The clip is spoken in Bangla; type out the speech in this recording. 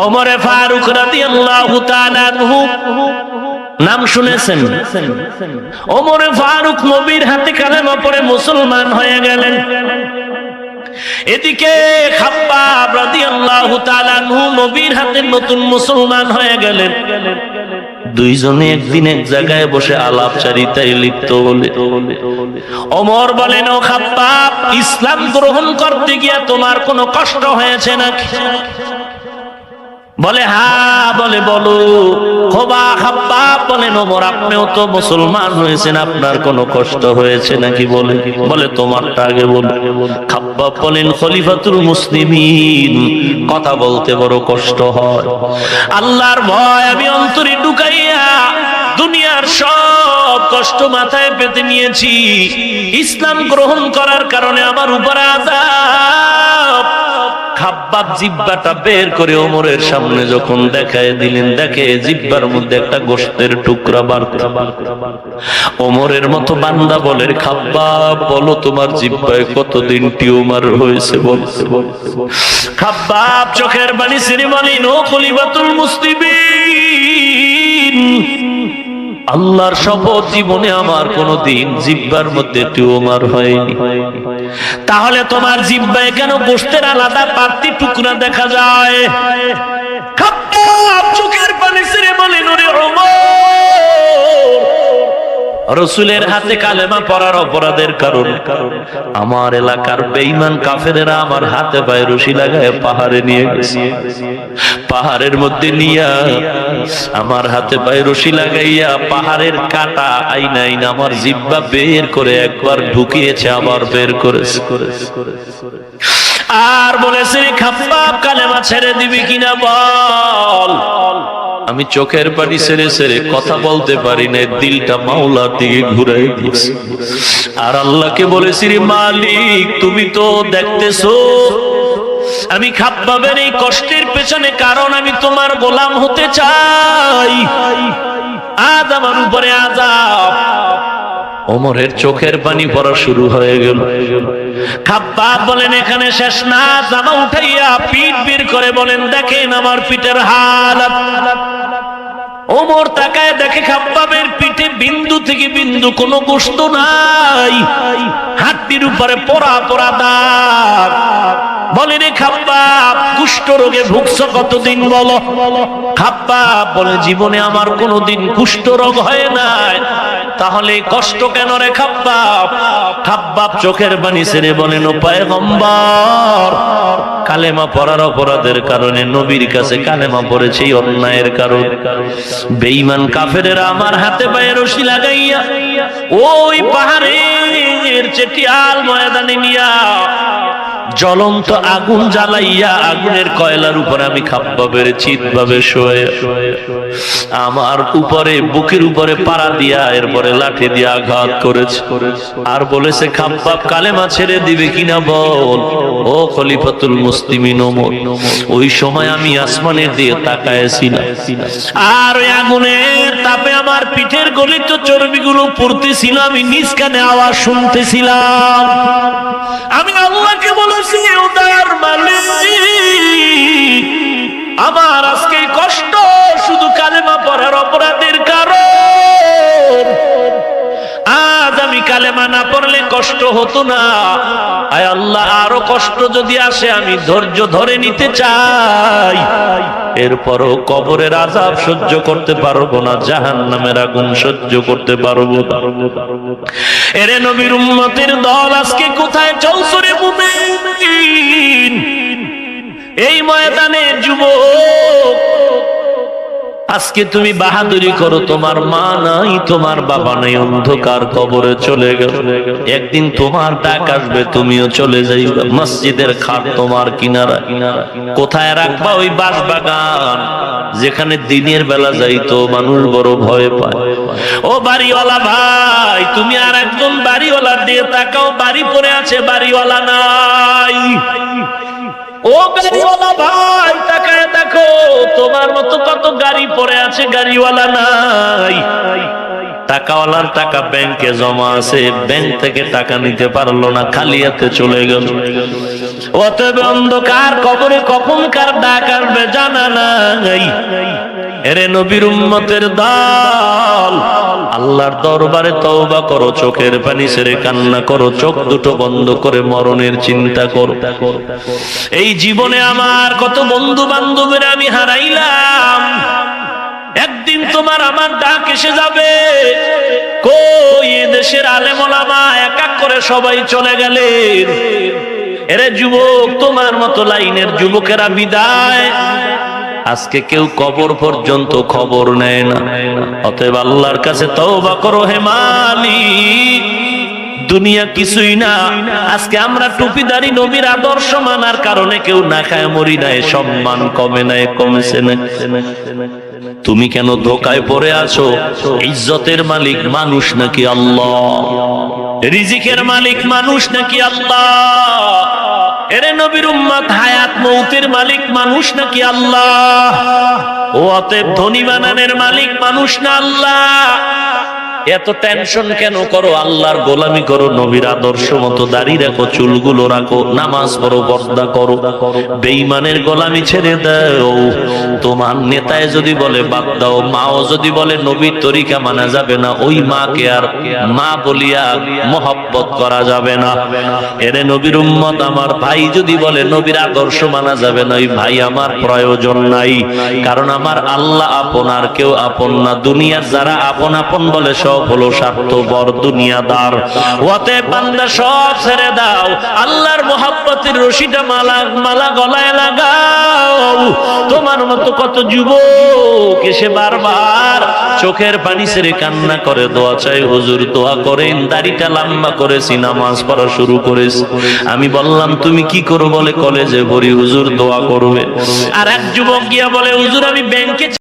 ওমরে ফারুক রাদিয়াল্লাহু তাআলা আনহু নাম শুনেছেন? ওমরে ফারুক নবীর হাতে কালেমা পড়ে মুসলমান হয়ে গেলেন। এদিকে খাব্বাব রাদিয়াল্লাহু তাআলা আনহু নবীর হাতে নতুন মুসলমান হয়ে গেলেন। দুইজনে একদিন এক জায়গায় বসে আলাপচারিতায় লিপ্ত হলে ওমর বলেন, ও খাব্বাব, ইসলাম গ্রহণ করতে গিয়ে তোমার কোনো কষ্ট হয়েছে নাকি? বলে হ্যাঁ। বলে বলো। খোবা খাব্বাব বলেন, ওমর আপনিও তো মুসলমান হয়েছেন, আপনার কোনো কষ্ট হয়েছে নাকি? বলে তোমারটা আগে বলো। খাব্বাব বলেন, খলিফাতুল মুসলিমিন, কথা বলতে বড় কষ্ট হয়। আল্লাহর ভয় আমি অন্তরে ঢুকাইয়া দুনিয়ার সব কষ্ট মাথায় পেতে নিয়েছি। ইসলাম গ্রহণ করার কারণে আমার উপর আযাব। খাব্বাব জিহ্বাটা বের করে ওমরের সামনে যখন দেখায় দিলেন, দেখে জিহ্বার মধ্যে একটা গোশতের টুকরা বার। ওমরের মতো বান্দা বলে, খাব্বাব বলো তোমার জিহ্বায় কতদিন টিউমার হয়েছে? খাব্বাব চোখের পানি ছেড়ে বলেন, ও খলিফাতুল মুসলিমিন, আল্লাহর শপথ, জীবনে আমার কোনদিন জিহ্বার মধ্যে টিউমার হয়নি। তাহলে তোমার জিহ্বায় কেন গোশতের আলাদা পাতি টুকরা দেখা যায়? খাব্বাব চোখের পানি ছেড়ে বলেন, ওরে ওমর, রাসূলের হাতে কালেমা পড়ার অপরাধের কারণে আমার এলাকার বেঈমান কাফেরেরা আমার হাতে পায়ে রশি লাগায় পাহাড়ে নিয়ে গেছে। পাহাড়ের মধ্যে নিয়া আমার হাতে পায়ে রশি লাগাইয়া পাহাড়ের কাটা আইনা আইনা আমার জিহ্বা বের করে একবার ঢুকিয়েছে, আবার বের করেছে। আর বলেছে, খাব্বাব কালেমা ছেড়ে দিবি কিনা বল। আমি চোখের পানি ছেড়ে ছেড়ে কথা বলতে পারি না, দিলটা মাওলার দিকে ঘুরাই দিয়েছি। আর আল্লাহকে বলেছি, মালিক তুমি তো দেখতেছো আমি খাব্বাবের এই কষ্টের পেছনে কারণ আমি তোমার গোলাম হতে চাই, আজ আমার উপরে আযাব। ওমরের চোখের পানি পড়া শুরু হয়ে গেল। খাব্বাব বলেন, এখানে শেষ না, জামা উঠাইয়া পিঠ বের করে বলেন, দেখেন আমার পিঠের হালত। ওমর তাকায় দেখে খাব্বাবের পিঠে বিন্দু থেকে বিন্দু কোনো গোশত নাই, হাড়ির উপরে পোড়া পোড়া দাগ। বলে, রে খাব্বাব, কুষ্ঠ রোগে ভুগছো কতদিন বলো? খাব্বাব বলে, জীবনে আমার কোনোদিন কুষ্ঠ রোগ হয় নাই। তাহলে কষ্ট কেন রে খাব্বাব? খাব্বাব চোখের পানি ছেড়ে বলেন, ও পয়গম্বর, কালেমা পড়ার অপরাধের কারণে নবীর কাছে কালেমা পড়েছি অন্যায়ের কারণে। বেঈমান কাফেরেরা আমার হাতে পায়ে রশি লাগাইয়া ওই পাহাড়ের চেটিয়াল ময়দানে নিয়া জ্বলন্ত আগুন জ্বালাইয়া আগুনের কয়লার উপরে আমি খাব্বাবের চিৎভাবে শোয়ে আমার উপরে বুকের উপরে পাড়া দিয়া এরপরে লাঠি দিয়ে আঘাত করেছে। আর বলেছে, খাব্বাব কালেমা ছেড়ে দিবে কিনা বল। ও খলিফাতুল মুসলিমিন ওমর, ওই সময় আমি আসমানের দিকে তাকায়ছিলাম, আর ওই আগুনের তাপে আমার পিঠের গলিত চর্বিগুলো পড়তেছিল, আমি নিজ কানে আওয়াজ শুনতেছিলাম। আমি আল্লাহকে বলেছি, উদার মালিক, আমার আজকে কষ্ট শুধু কালেমা পড়ার অপরাধের কারণ। আজ আমি কালেমা না পড়লে কষ্ট হতো না। আয় আল্লাহ, আরো কষ্ট যদি আসে আমি ধৈর্য ধরে নিতে চাই, এরপরও কবরের আযাব সহ্য করতে পারবো না, জাহান্নামের আগুন সহ্য করতে পারবো না। এরে নবীর উম্মতের দল, আজকে কোথায় চলছো রে মুমিন? এই ময়দানে যুবক, আজকে তুমি বাহাদুরি করো, তোমার মা নাই, তোমার বাবা নাই, অন্ধকার কবরে চলে গেল। একদিন তোমার ডাক আসবে, তুমিও চলে যাইবা। মসজিদের খাট তোমার কিনারা, কোথায় রাখবা? ওই বাঁশবাগান যেখানে দিনের বেলা যাইতো মানুষ বড় ভয় পায়। ও বাড়িওয়ালা ভাই, তুমি আর একজন বাড়িওয়ালার দিয়ে তাকাও, বাড়ি পড়ে আছে, বাড়িওয়ালা নাই। ও গাড়িওয়ালা ভাই, তাকায় দেখো, তোমার মতো কত গাড়ি পড়ে আছে, গাড়িওয়ালা নাই। টাকাওয়ালার টাকা ব্যাংকে জমা আছে, ব্যাংক থেকে টাকা নিতে পারলো না, খালি হাতে চলে গেল। অতএব অন্ধকার কবরে কখন কার ডাক আসবে জানা নাই। এরে নবীর উম্মতের দল, আল্লাহর দরবারে তওবা করো, চোখের পানি ছেড়ে কান্না করো, চোখ দুটো বন্ধ করে মরণের চিন্তা করো। এই জীবনে আমার কত বন্ধু বান্ধবের আমি হারাইলাম, একদিন তোমার আমার ডাক এসে যাবে। কই এ দেশের আলেম ওলামা এক এক করে সবাই চলে গেলেন। এরে যুবক, তোমার মতো লাইনের যুবকেরা বিদায়, আজকে কেউ কবর পর্যন্ত খবর নেয় না। অতএব আল্লাহর কাছে তওবা করো হে মালিক, দুনিয়া কিছুই না। আজকে আমরা টুপিদারি নবীর আদর্শ মানার কারণে কেউ না খায় মরি নাই, সম্মান কমে নাই, কমেছে না। তুমি কেন ধোকায় পড়ে আছো? ইজ্জতের মালিক মানুষ নাকি আল্লাহ? রিজিকের মালিক মানুষ নাকি আল্লাহ? এরে নবীর উম্মত, হায়াত মৌতের মালিক মানুষ নাকি আল্লাহ? ও অতএব ধনী বানানের মালিক মানুষ না আল্লাহ? এত টেনশন কেন করো? আল্লাহর গোলামি করো, নবীর আদর্শ মতো দাড়ি রাখো, চুলগুলো রাখো, নামাজ পড়ো, পর্দা করো, বেঈমানের গোলামি ছেড়ে দাও। তোমার নেতায় যদি বলে বাদ দাও, মাও যদি বলে নবীর তরিকা মানা যাবে না, ওই মাকে আর মা বলিয়া মহব্বত করা যাবে না। এরে নবীর উম্মত, আমার ভাই যদি বলে নবীর আদর্শ মানা যাবে না, ওই ভাই আমার প্রয়োজন নাই। কারণ আমার আল্লাহ আপন, আর কেউ আপন না। দুনিয়ার যারা আপন আপন বলে সব হলো স্বার্থপর, দুনিয়াদার। অতএব বান্দা সব ছেড়ে দাও, আল্লাহর মহব্বতের রশিটা মালা গলায় লাগাও। তোমার মতো কত যুবক এসে বারবার চোখের পানি ছেড়ে কান্না করে, দোয়া চাই, হুজুর দোয়া করেন, দাড়িটা লম্বা করেছি, নামাজ পড়া শুরু করেছি। আমি বললাম তুমি কি করো? বলে কলেজে পড়ি। হুজুর দোয়া করবে। আর এক যুবক গিয়া বলে হুজুর আমি ব্যাংকে